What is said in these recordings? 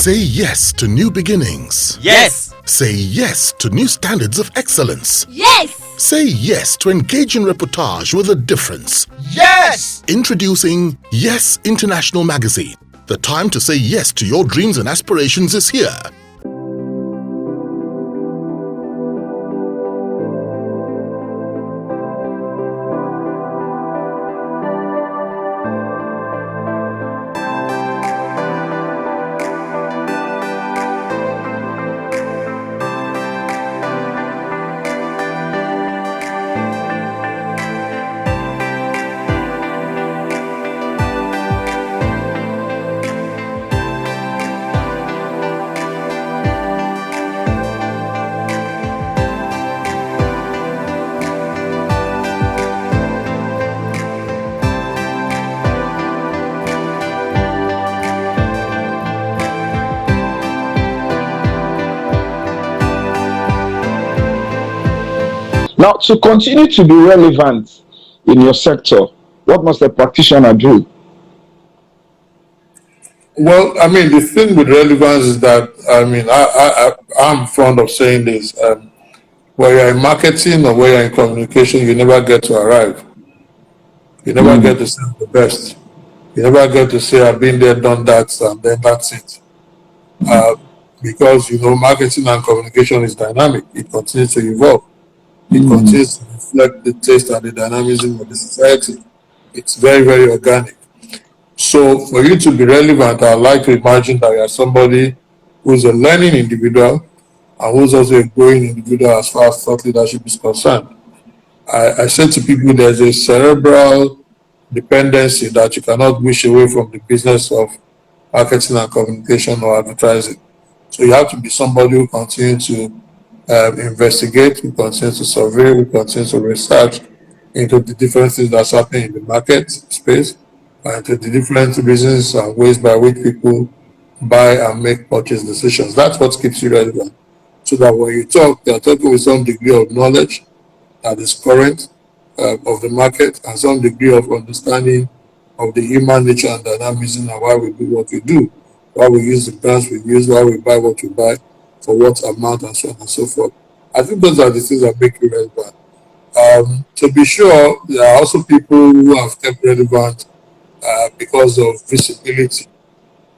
Say yes to new beginnings. Yes. Say yes to new standards of excellence. Yes. Say yes to engaging reportage with a difference. Yes. Introducing Yes International Magazine. The time to say yes to your dreams and aspirations is here. Now, to continue to be relevant in your sector, what must a practitioner do? Well, I mean, the thing with relevance is that, I mean, I'm fond of saying this. Where you're in marketing or where you're in communication, you never get to arrive. You never get to say the best. You never get to say, I've been there, done that, and then that's it. Because, you know, marketing and communication is dynamic. It continues to evolve. It continues to reflect the taste and the dynamism of the society. It's very, very organic. So for you to be relevant, I'd like to imagine that you're somebody who's a learning individual and who's also a growing individual as far as thought leadership is concerned. I say to people there's a cerebral dependency that you cannot wish away from the business of marketing and communication or advertising. So you have to be somebody who continues to investigate, who continues to survey, who continues to research into the different things that's happening in the market space, and to the different reasons and ways by which people buy and make purchase decisions. That's what keeps you relevant. So that when you talk, you're talking with some degree of knowledge that is current of the market and some degree of understanding of the human nature and dynamism and why we do what we do, why we use the brands we use, why we buy what we buy, for what amount, and so on and so forth. I think those are the things that make you relevant. To be sure, there are also people who have kept relevant because of visibility.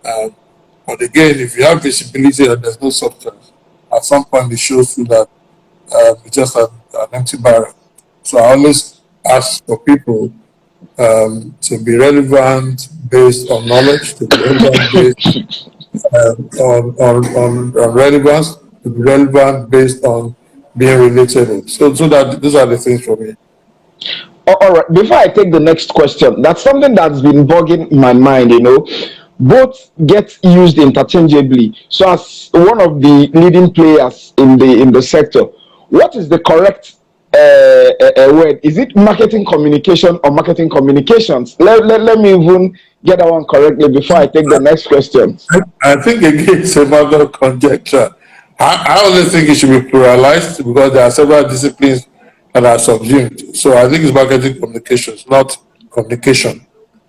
But again, if you have visibility and there's no substance, at some point it shows through that it's just an empty barrel. So I always ask for people to be relevant based on knowledge, to be relevant based on relevance, to be relevant based on being relatable. So that those are the things for me. All right, before I take the next question, that's something that's been bugging my mind, you know. Both get used interchangeably. So as one of the leading players in the sector, what is the correct word? Is it marketing communication or marketing communications? Let me even get that one correctly before I take the next question. I think again it's a matter of conjecture. I only think it should be pluralized because there are several disciplines that are subsumed. So I think it's marketing communications, not communication.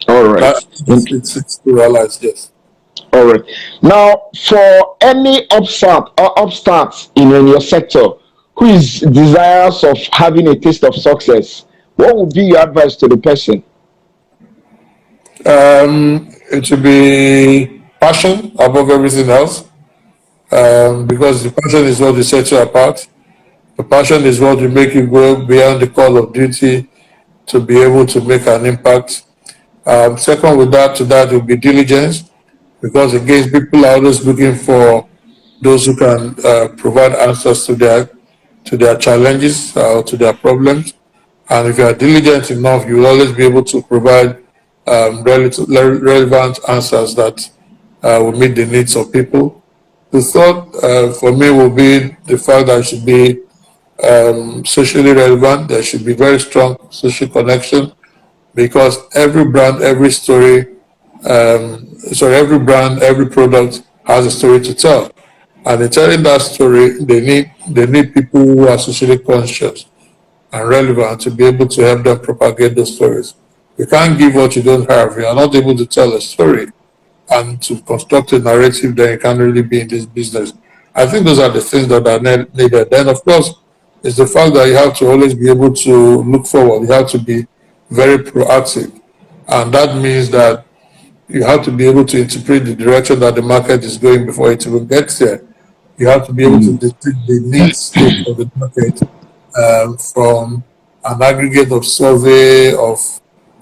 All right. It's pluralized, yes. All right. Now, for any upstart in your sector who is desirous of having a taste of success, what would be your advice to the person? It should be passion above everything else, because the passion is what will set you apart. The passion is what will make you go beyond the call of duty to be able to make an impact. Second, with that, to that will be diligence, because again, people are always looking for those who can provide answers to their challenges, to their problems. And if you are diligent enough, you will always be able to provide relevant answers that will meet the needs of people. The third, for me, will be the fact that it should be socially relevant. There should be very strong social connection, because every brand, every story, every brand, every product has a story to tell. And in telling that story, they need people who are socially conscious and relevant to be able to help them propagate those stories. You can't give what you don't have. You are not able to tell a story and to construct a narrative, then you can't really be in this business. I think those are the things that are needed. Then, of course, it's the fact that you have to always be able to look forward. You have to be very proactive. And that means that you have to be able to interpret the direction that the market is going before it even gets there. You have to be able to detect the need state of the market from an aggregate of survey of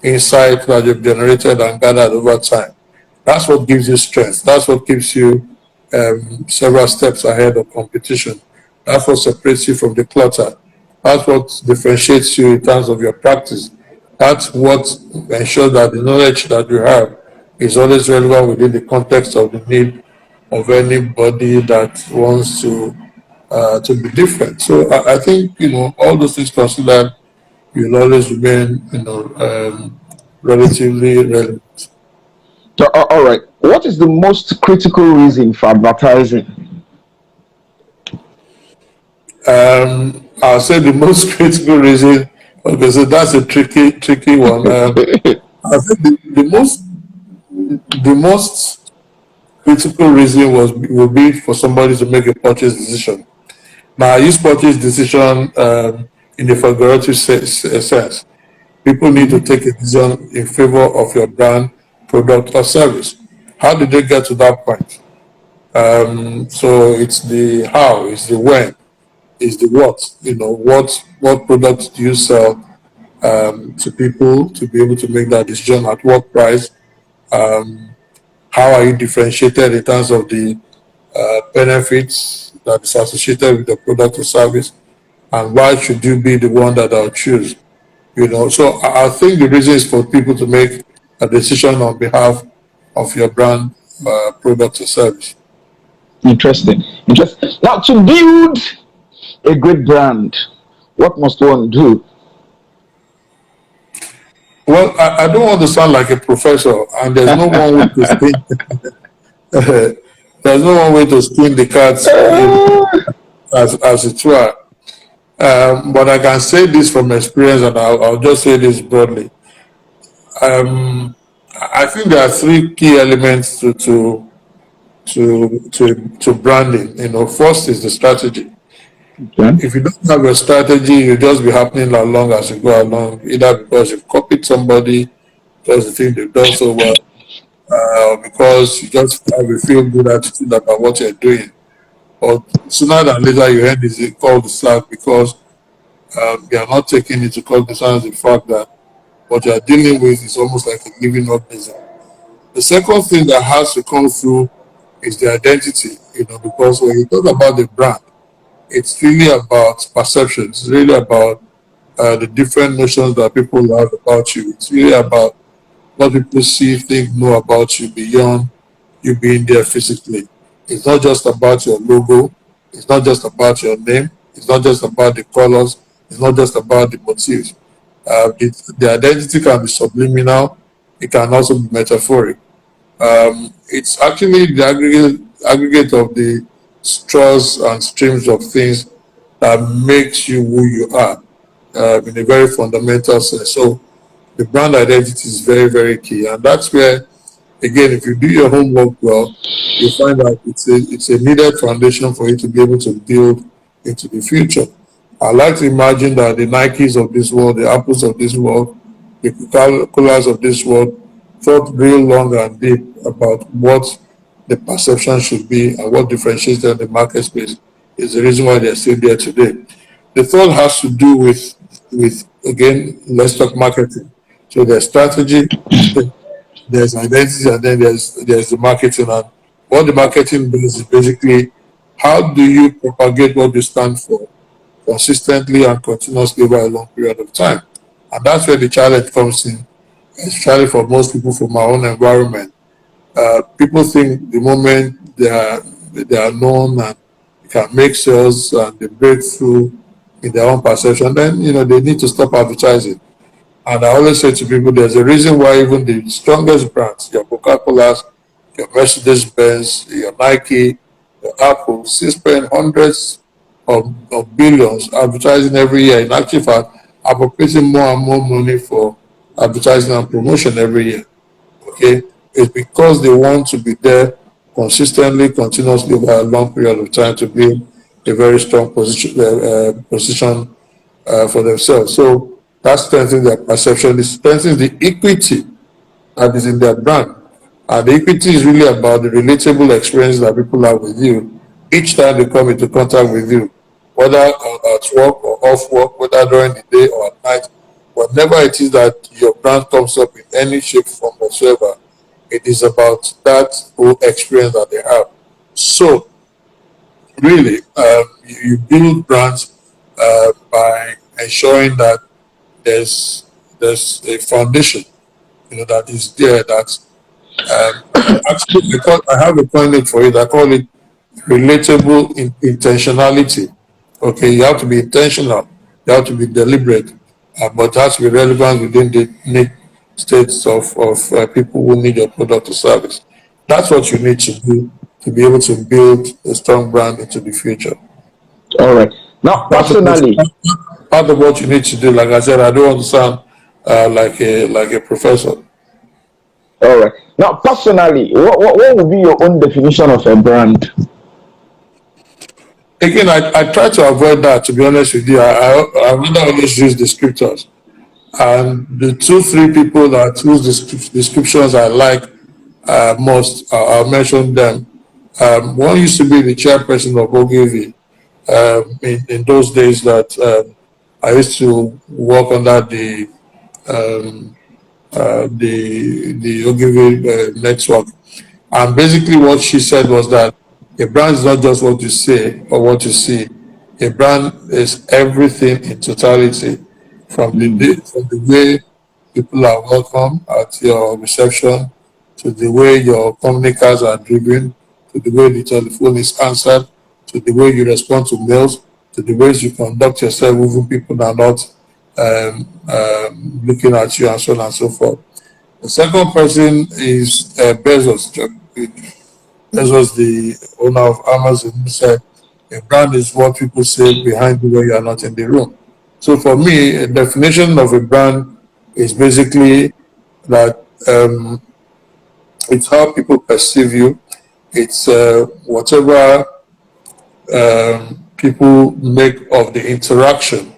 insight that you've generated and gathered over time. That's what gives you strength. That's what keeps you several steps ahead of competition. That's what separates you from the clutter. That's what differentiates you in terms of your practice. That's what ensures that the knowledge that you have is always relevant within the context of the need of anybody that wants to be different. So I think all those things considered, you'll always remain relatively relevant. So, all right. What is the most critical reason for advertising? I'll say the most critical reason. Okay, so that's a tricky one. I think the most critical reason will be for somebody to make a purchase decision. Now, I use purchase decision in a figurative sense. People need to take a decision in favor of your brand, product, or service. How did they get to that point? So it's the how, it's the when, it's the what. What products do you sell to people to be able to make that decision? At what price? How are you differentiated in terms of the benefits that is associated with the product or service? And why should you be the one that I'll choose? So I think the reason is for people to make a decision on behalf of your brand, product, or service. Interesting. Now, to build a great brand, what must one do? Well, I don't want to sound like a professor, and there's no one way to skin. There's no one way to skin the cats, as it were. But I can say this from experience, and I'll just say this broadly. I think there are three key elements to branding. First is the strategy. Okay. If you don't have a strategy, you just be happening along as you go along, either because you've copied somebody, because you think they've done so well, because you just have a feel good attitude about what you're doing. But sooner than later, you end is called the slack because they are not taking into cognizance the fact that what you are dealing with is almost like a living organism. The second thing that has to come through is the identity, because when you talk about the brand, it's really about perception. It's really about the different notions that people have about you. It's really about what people see, think, know about you beyond you being there physically. It's not just about your logo. It's not just about your name. It's not just about the colors. It's not just about the motifs. The identity can be subliminal. It can also be metaphoric. It's actually the aggregate of the straws and streams of things that makes you who you are in a very fundamental sense. So the brand identity is very, very key. And that's where, again, if you do your homework well, you find that it's a needed foundation for you to be able to build into the future. I like to imagine that the Nikes of this world, the Apples of this world, the Coca-Colas of this world thought real long and deep about what the perception should be and what differentiates them in the market space is the reason why they're still there today. The third has to do with again, let's talk marketing. So there's strategy, there's identity, and then there's the marketing. And what the marketing does is basically how do you propagate what you stand for consistently and continuously over a long period of time. And that's where the challenge comes in, especially for most people from our own environment. People think the moment they are known and can make sales and they break through in their own perception, then they need to stop advertising. And I always say to people, there's a reason why even the strongest brands, your Coca-Colas, your Mercedes-Benz, your Nike, your Apple, still spend hundreds of billions advertising every year. In actual fact, appropriating more and more money for advertising and promotion every year. Okay, is because they want to be there consistently, continuously over a long period of time to build a very strong position for themselves. So that strengthens their perception, it strengthens the equity that is in their brand. And the equity is really about the relatable experience that people have with you each time they come into contact with you, whether at work or off work, whether during the day or at night. Whatever it is that your brand comes up in any shape, form, whatsoever, it is about that whole experience that they have. So, really, you build brands by ensuring that there's a foundation, that is there. That actually, I have a point for it. I call it relatable intentionality. Okay, you have to be intentional. You have to be deliberate, but it has to be relevant within the need states of people who need your product or service. That's what you need to do to be able to build a strong brand into the future. All right. Now, personally, Part of what you need to do, like I said, I don't want to sound like a professor. all right. Now, personally, what would be your own definition of a brand? Again, I try to avoid that, to be honest with you. I rather always use descriptors. And the 2-3 people that whose descriptions I like most, I'll mention them. One used to be the chairperson of Ogilvy in those days that I used to work under the Ogilvy network. And basically what she said was that a brand is not just what you say or what you see. A brand is everything in totality, from the way people are welcome at your reception, to the way your company cars are driven, to the way the telephone is answered, to the way you respond to mails, to the ways you conduct yourself, even people are not looking at you, and so on and so forth. The second person is Bezos. Bezos, the owner of Amazon, who said, a brand is what people say behind you when you are not in the room. So for me, a definition of a brand is basically that it's how people perceive you. It's whatever people make of the interaction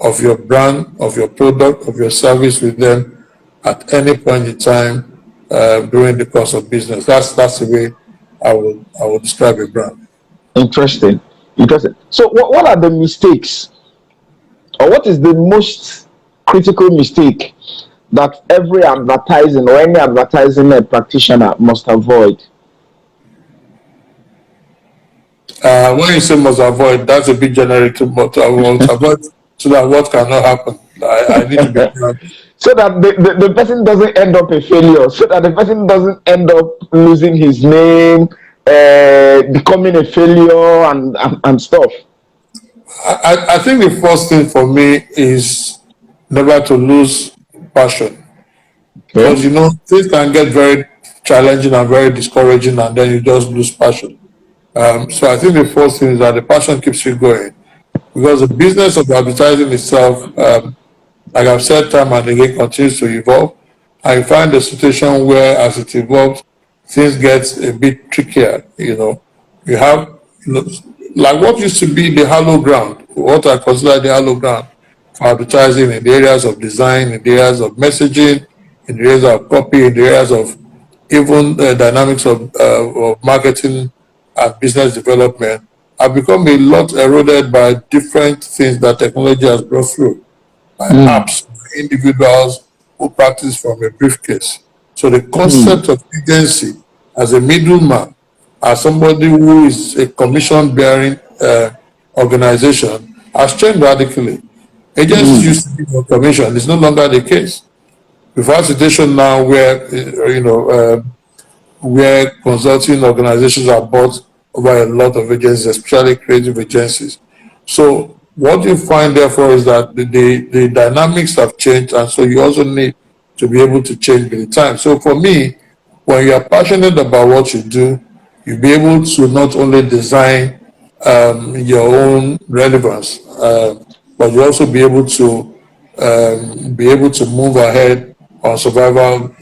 of your brand, of your product, of your service with them at any point in time during the course of business. That's the way I would describe a brand. Interesting. Interesting. So, what are the mistakes, or what is the most critical mistake that every advertising or any advertising practitioner must avoid? When you say must avoid, that's a bit generic, but I will avoid so that what cannot happen. I need to be clear. So that the person doesn't end up a failure, so that the person doesn't end up losing his name, becoming a failure and stuff. I think the first thing for me is never to lose passion. Okay. Because things can get very challenging and very discouraging, and then you just lose passion. So I think the first thing is that the passion keeps you going, because the business of advertising itself, like I've said time and again, continues to evolve. I find the situation where, as it evolves, things get a bit trickier. You have, like what used to be the hollow ground, what I consider the hollow ground for advertising in the areas of design, in the areas of messaging, in the areas of copy, in the areas of even dynamics of marketing and business development, have become a lot eroded by different things that technology has brought through, by apps, by individuals who practice from a briefcase. So the concept of agency as a middleman, as somebody who is a commission-bearing organization, has changed radically. Agencies used to be on commission; it's no longer the case. We've had a situation now where consulting organizations are bought over a lot of agencies, especially creative agencies. So what you find, therefore, is that the dynamics have changed, and so you also need to be able to change with the time. So for me, when you are passionate about what you do, you'll be able to not only design your own relevance, but you also be able to move ahead on survival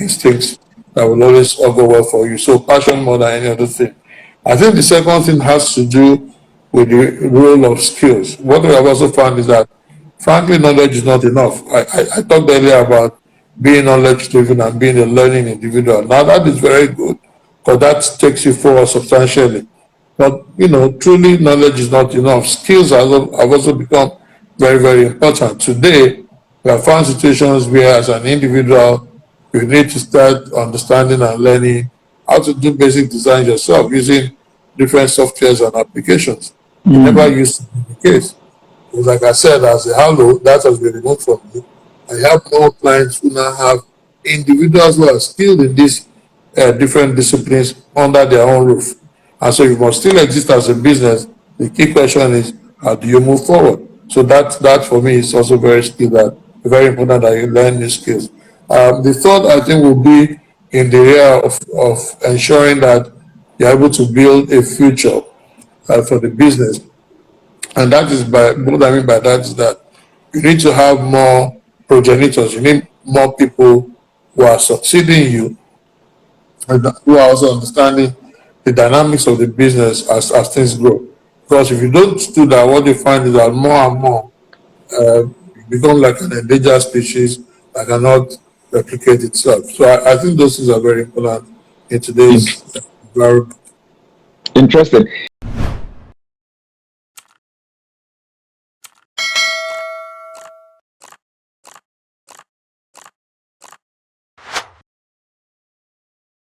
instincts that will always go well for you. So passion more than any other thing. I think the second thing has to do with the role of skills. What we have also found is that, frankly, knowledge is not enough. I talked earlier about being knowledge driven and being a learning individual. Now that is very good because that takes you forward substantially. But truly knowledge is not enough. Skills have also become very, very important. Today, we have found situations where as an individual, you need to start understanding and learning how to do basic design yourself using different softwares and applications. It never used to be the case. Because like I said, as a halo, that has been removed from me. I have more clients who now have individuals who are skilled in these different disciplines under their own roof. And so you must still exist as a business. The key question is, how do you move forward? So that for me is also very very important that you learn new skills. The third, I think, will be in the area of ensuring that you're able to build a future for the business. And that is what I mean by that is that you need to have more progenitors. You need more people who are succeeding you and who are also understanding the dynamics of the business as things grow. Because if you don't do that, what you find is that more and more you become like an endangered species that cannot replicate itself. So I think those things are very important in today's environment. Interesting.